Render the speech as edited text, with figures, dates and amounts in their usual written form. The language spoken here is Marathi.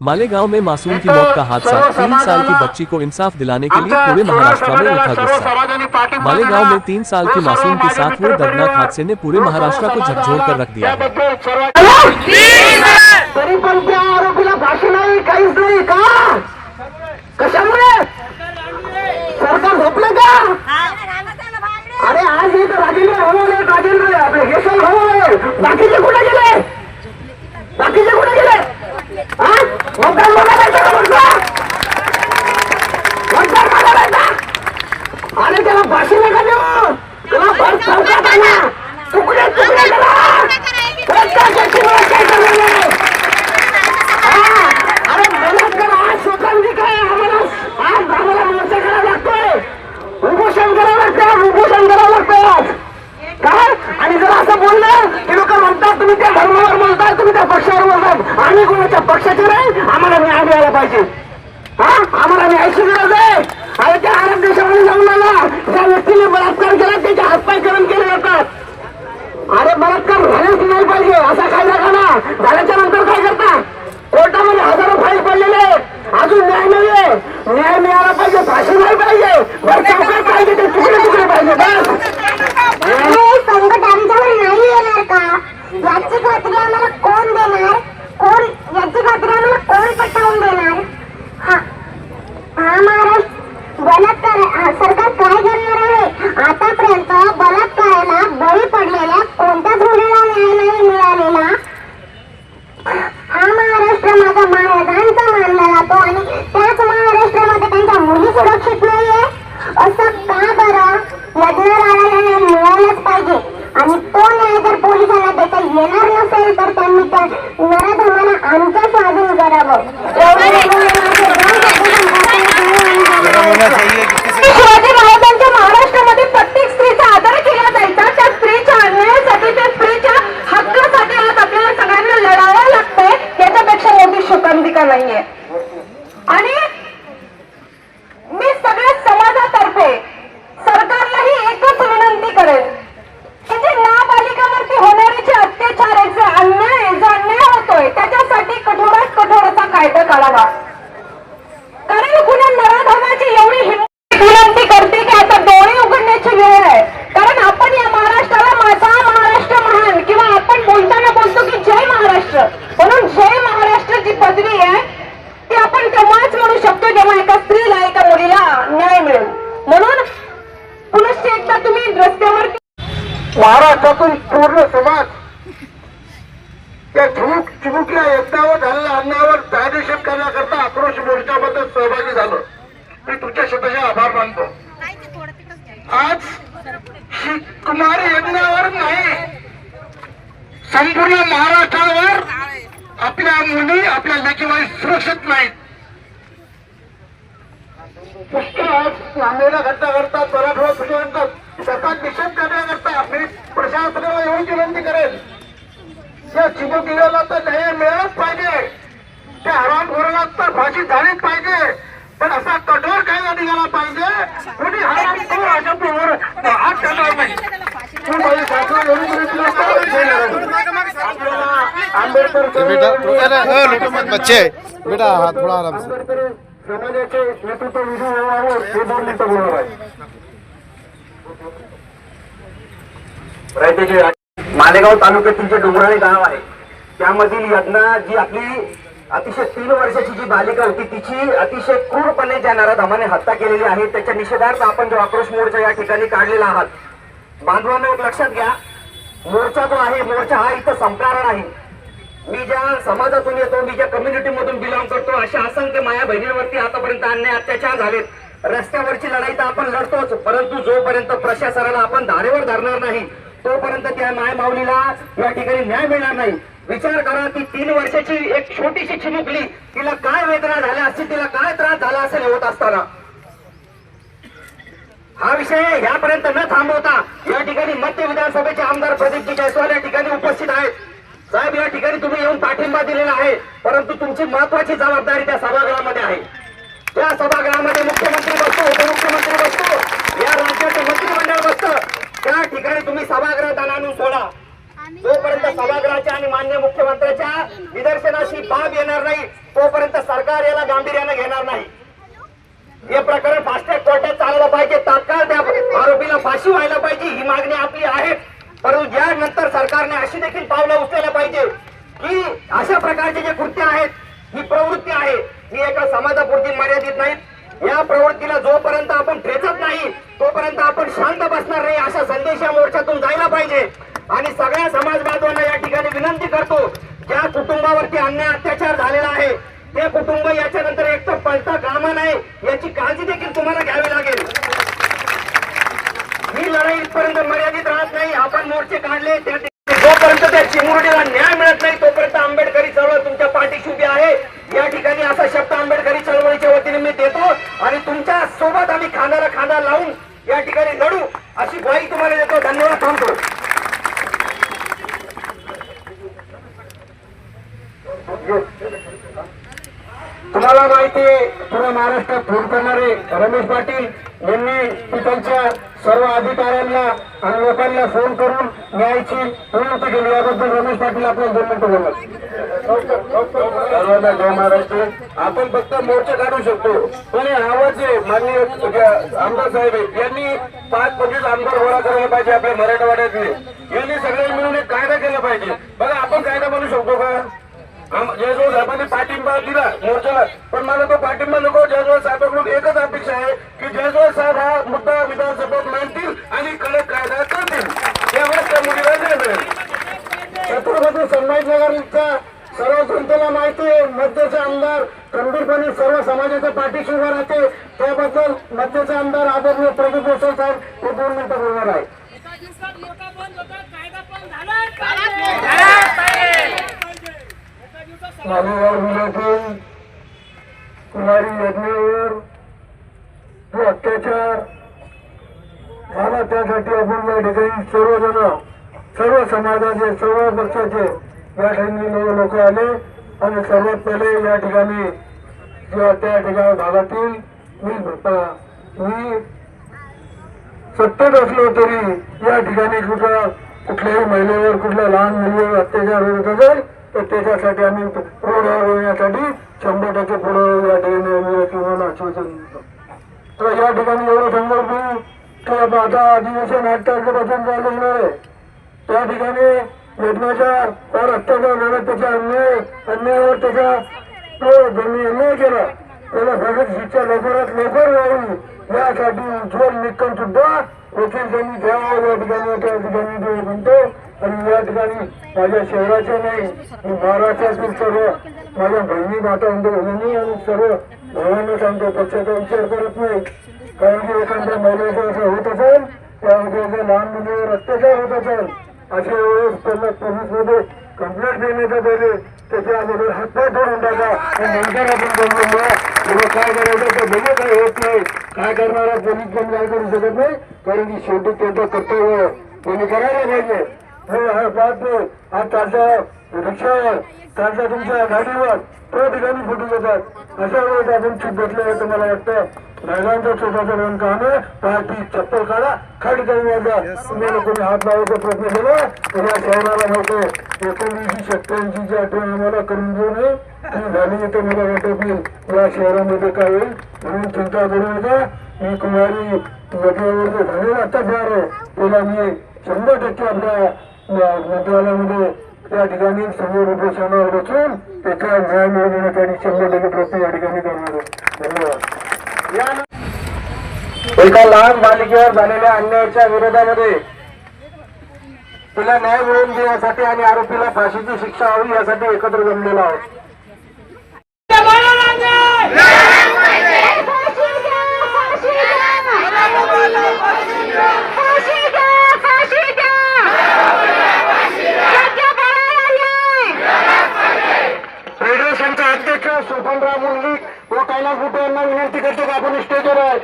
मालेगांव में मासूम की मौत का हादसा, 3 साल की बच्ची को इंसाफ दिलाने के लिए पूरे महाराष्ट्र में उठा गुस्सा। मालेगांव में 3 साल की मासूम के साथ हुए दर्दनाक हादसे ने पूरे महाराष्ट्र को झकझोर कर रख दिया है। तरी पण त्या आरोपीला फाशी नाही, काहीच नाही का? कशामुळे सरकार झोपलं का? अरे आज हे तर राजेंद्र भवन, राजेंद्र आपले यशवंत भवन, बाकीचे कुठे गेले? बाकीचे कुठे गेले? मतदान मागायचं का मतदान? मतदान मागायचं? अरे त्याला फाशी नका देऊ, त्याला भर चौकात आणा, तुकडे तुकडे करा, प्रत्येकाची व्यवस्था करा. अरे बलात्कार आज शोकांतिक आहे, आम्हाला मोर्चा करावा लागतोय, उपोषण करावं लागतं, उपोषण करावं लागतं आज. काय? आणि जर असं बोललं की लोक म्हणतात तुम्ही त्या धर्मावर बोलताय, तुम्ही त्या पक्षावर बोलतात. आम्ही कोणाच्या पक्षाचे नाही, आम्हाला न्याय मिळाला पाहिजे. आम्हाला न्यायाची गरज आहे. अरे त्या अरब देशामध्ये जाऊन आला, ज्या व्यक्तीने बलात्कार केला त्याचे हातपाय करून केले जातात. अरे बलात्कार झालेच नाही पाहिजे असा कायदा करा. झाल्याच्या नंतर काय करता? कोर्टामध्ये हजारो फाईल पडलेले आहेत, अजून न्याय नाहीये. न्याय मिळाला पाहिजे, फाशी नाही पाहिजे, वर चौकात पाहिजे, ते तुकडे तुकडे पाहिजे. बस संकट आमच्यावर नाही येणार का? याची खात्री आम्हाला कोण देणार? कोण याची खात्री आम्हाला कोण पटवून देणार? हा महाराष्ट्र बलात्कार सरकार काय करणार आहे? आतापर्यंत बलात्काराला बळी पडलेल्या कोणत्याच मुलीला न्याय नाही मिळालेला. हा महाराष्ट्र माझा महाराजांचा मानला जातो आणि त्याच महाराष्ट्रामध्ये त्यांच्या मुली सुरक्षित नाहीये. असं का बरं? लग्नाला न्याय मिळालाच पाहिजे आणि तो न्याय जर पोलिसांना देता येणार नसेल तर त्यांनी त्या नराधमांना आमच्या स्वाधीन करावं. शिवाजी महाराजांच्या महाराष्ट्रामध्ये प्रत्येक स्त्रीचा आदर केला जायचा. त्या स्त्रीच्या अन्यायासाठी, त्या स्त्रीच्या हक्कासाठी आज आपल्याला सगळ्यांना लढावं लागतंय. याच्यापेक्षा मोठी शोकांतिका नाहीये. आणि मी सगळ्या समाजातर्फे सरकारलाही एकच विनंती करेन की जे नाबालिकांवरती होणारे जे अत्याचार आहे, जो अन्याय होतोय त्याच्यासाठी कठोरात कठोर असा कायदा काढावा. कारण कुणा नराधमाची एवढी हिंमत विनंती करते की आता डोळे उघडण्याची वेळ आहे. कारण आपण या महाराष्ट्राला माझा महाराष्ट्र महान किंवा आपण बोलताना बोलतो की जय महाराष्ट्र, म्हणून जय महाराष्ट्र जी पदवी आहे ती आपण तेव्हाच म्हणू शकतो जेव्हा एका स्त्रीला, एका मुलीला न्याय मिळेल. म्हणून पुनश्च एकदा तुम्ही रस्त्यावर महाराष्ट्रातून पूर्ण समाज त्या चिमुकल्या यज्ञावर झालेल्या अन्यायावर कायदेशीर करण्याकरता आक्रोश मोर्चामध्ये सहभागी झालो. मी तुमच्या शब्दाचे आभार मानतो. आज कुमारी यज्ञावर नाही, संपूर्ण महाराष्ट्रावर आपल्या मुली, आपल्या लेकीबाई सुरक्षित नाहीत. पुष्कळ आज नांदेडला घटना घडतात, मराठवाडा तुझे म्हणतात, त्याचा निषेध करण्याकरता मी प्रशासनाला एवढी विनंती करेन, त्या चिमुकलीला तर न्याय मिळालाच पाहिजे, त्या हरामखोराला तर फाशी झालीच पाहिजे, पण असा कठोर कायदा निघाला पाहिजे कोणी हरामखोर अशा प्रवर हात टाकणार नाही. तू माझी शासना एवढी विनंती बच्चे बेटा हाथ थोड़ा आराम से. समाजाचे नेतृत्व विधानावर हे 2 मिनिटं बोलणार आहे. मालेगाव तालुक्यातील जे डोंगराळे गाव आहे त्यामधील यज्ञा जी आपली अतिशय 3 वर्षाची जी बालिका होती तिची अतिशय क्रूरपणे ज्या नराधमाने हत्या केलेली आहे त्याच्या निषेधार्थ आपण जो आक्रोश मोर्चा या ठिकाणी काढलेला आहात. बांधवांनो एक लक्षात घ्या, मोर्चा जो आहे, मोर्चा हा इथं संपणारा नाही. मी ज्या समाजातून येतो, मी ज्या कम्युनिटी मधून बिलॉंग करतो, अशा असंख्य माया बहिणींवरती आतापर्यंत अन्याय अत्याचार झालेत. रस्त्यावरची लढाई तर आपण लढतोच, परंतु जोपर्यंत प्रशासनाला आपण धारेवर धरणार नाही तोपर्यंत त्या माय माऊलीला या ठिकाणी न्याय मिळणार नाही. विचार करा की 3 वर्षाची एक छोटीशी चिमुकली, तिला काय वेदना झाल्या असतील, तिला काय त्रास झाला असेल होत असताना. हा विषय यापर्यंत न थांबवता या ठिकाणी मध्य विधानसभेचे आमदार प्रदीपजी जयस्वाल या ठिकाणी उपस्थित आहेत. साहेब, या ठिकाणी तुम्ही येऊन पाठिंबा दिलेला आहे, परंतु तुमची महत्वाची जबाबदारी त्या सभागृहामध्ये आहे. त्या सभागृहामध्ये मुख्यमंत्री बसतो, उपमुख्यमंत्री बसतो, या राज्याचे मंत्रिमंडळ बसतं, त्या ठिकाणी तुम्ही सभागृहात आणून सोडा. जोपर्यंत सभागृहाच्या आणि माननीय मुख्यमंत्र्याच्या निदर्शनाशी बाब येणार नाही तोपर्यंत सरकार याला गांभीर्याने घेणार नाही. हे प्रकरण फास्ट ट्रॅक कोर्टात चाललं पाहिजे, तात्काळ त्या आरोपीला फाशी व्हायला पाहिजे ही मागणी आपली आहे. परंतु यानंतर सरकारने अशी देखील पावलं उचलायला पाहिजे की अशा प्रकारचे जे कृत्य आहेत, ही प्रवृत्ती आहे, ही एका समाजापुरती मर्यादित नाहीत. या प्रवृत्तीला जोपर्यंत आपण ठेचत नाही तोपर्यंत आपण शांत बसणार नाही अशा संदेश या मोर्चातून जायला पाहिजे. आणि सगळ्या समाज बांधवांना या ठिकाणी विनंती करतो, ज्या कुटुंबावरती अन्याय अत्याचार झालेला आहे ते कुटुंब याच्यानंतर एक तर पळता कामा नये याची काळजी देखील तुम्हाला घ्यावी लागेल. ही लढाई इथपर्यंत मर्यादित राहत नाही. आपण मोर्चे काढले त्या जोपर्यंत त्या चिमुरडीला न्याय मिळत नाही तोपर्यंत आंबेडकरी चळवळ तुमच्या पाठीशी उभी आहे. या ठिकाणी असा शब्द आंबेडकरी चळवळीच्या वतीने मी देतो आणि तुमच्या सोबत आम्ही खांद्याला खांदा लावून या ठिकाणी लढू अशी ग्वाही तुम्हाला देतो. धन्यवाद. थांबतो. तुम्हाला माहिती आहे, पूर्ण महाराष्ट्रात फोन करणारे रमेश पाटील यांनी तिथलच्या सर्व अधिकाऱ्यांना आणि लोकांना फोन करून न्यायाची विनंती केली. याबद्दल रमेश पाटील आपल्याला 2 मिनिटं बोलणार. सर्वांना जय महाराष्ट्र. आपण फक्त मोर्चे काढू शकतो पण आवाज माननीय आमदार साहेब यांनी 5-25 आमदार गोळा करायला पाहिजे आपल्या मराठवाड्यातले. यांनी सगळे मिळून एक कायदा केला पाहिजे. बघा आपण कायदा बनवू शकतो का? जयस्वाल साहेबांनी पाठिंबा दिला मोर्चाला, पण मला तो पाठिंबा नको. जयस्वाल साहेबांकडून एकच अपेक्षा आहे की जयस्वाल साहेब हा मुद्दा विधानसभेत मांडतील आणि कडक कायदा करतील. त्यावेळेस त्या मुलीला न्याय मिळेल. छत्रपती संभाजीनगरचा सर्व जनतेला माहिती आहे, मध्यचे आमदार खंबीरपणे सर्व समाजाच्या पाठीशी उभा राहते. त्याबद्दल मध्यचे आमदार आदरणीय प्रदीप देसाई साहेब हे 2 मिनिटं बोलणार आहे. मालेगाव जिल्ह्यातील कुमारी यज्ञावर जो अत्याचार झाला त्यासाठी आपण या ठिकाणी सर्वजण, सर्व समाजाचे, सर्व पक्षाचे या ठिकाणी लोक आले आणि सर्वात पहिले या ठिकाणी त्या ठिकाणी भागातील मी सत्तेत असलो तरी या ठिकाणी कुठल्याही महिलेवर, कुठल्या लहान मुलीवर अत्याचार होत असेल तर त्याच्यासाठी आम्ही रोडवर येण्यासाठी 100% पुढे या ठिकाणी किंवा आश्वासन देतो. तर या ठिकाणी एवढं संकल्प की आता अधिवेशन 8 तारखेपासून चालू होणार आहे. त्या ठिकाणी यज्ञाच्या फार अत्याचार झाला, त्याच्या अन्यायावर त्याचा तो ज्यांनी अन्याय केला त्याला सगळ्यात शिक्षा लवकरात लवकर व्हावी यासाठी उज्ज्वल निकम सुद्धा वकील त्यांनी द्यावा या ठिकाणी त्या ठिकाणी म्हणतो. आणि या ठिकाणी माझ्या शहराच्या नाही, महाराष्ट्रातील सर्व माझ्या बहिणी, माता, भगिनी आणि सर्व भावांना सांगतो, पक्षाचा विचार करत नाही. कारण की एखाद्या महिलेचं असं होत असेल, त्या लहान मुलीवर अत्याचार होत असेल, अशा वेळेस त्यांना पोलीसमध्ये कंप्लेंट देण्याचा पहिले त्याच्या अगोदर हातपाय तोडून टाका आणि नंतर आपण बोलूया काय करायचं तर बघू. काय होत नाही, काय करणारा पोलीस पण काय करू शकत नाही, कारण की शेवटी त्यांचं कर्तव्य त्यांनी करायला पाहिजे. आज चालता रिक्षावर, चालता तुमच्या गाडीवर त्या ठिकाणी फुटून येतात. अशा वेळेस आपण चूक घेतलं तर मला वाटतं महिलांचं छोटासा रंग काम आहे. पार्टी चप्पल काढा, खाली करून वाजा. तुम्हाला कोणी हात लावायचा प्रयत्न केला तर या शहराला नव्हतं 1987ची आठवण आम्हाला करून देऊ नये. ती झाली तर मला वाटत नाही या शहरामध्ये काय होईल, म्हणून चिंता करू नका. मी कुमारी नदीवर झालेला अत्याचार आहे त्याला मी 100% आपल्या मंत्रालयामध्ये त्या ठिकाणी समोर उपोषणावर बसून त्याचा न्याय मिळवण्यासाठी 100% प्रयत्न या ठिकाणी करणार आहे. धन्यवाद. एका लहान बालिकेवर झालेल्या अन्यायाच्या विरोधामध्ये तिला न्याय मिळवून देण्यासाठी आणि आरोपीला फाशीची शिक्षा हवी यासाठी एकत्र जमलेलो आहोत. फेडरेशनचा अध्यक्ष सोपनराव मुरली व कैलास बुटे यांना विनंती करतो की आपण स्टेजवर आहे.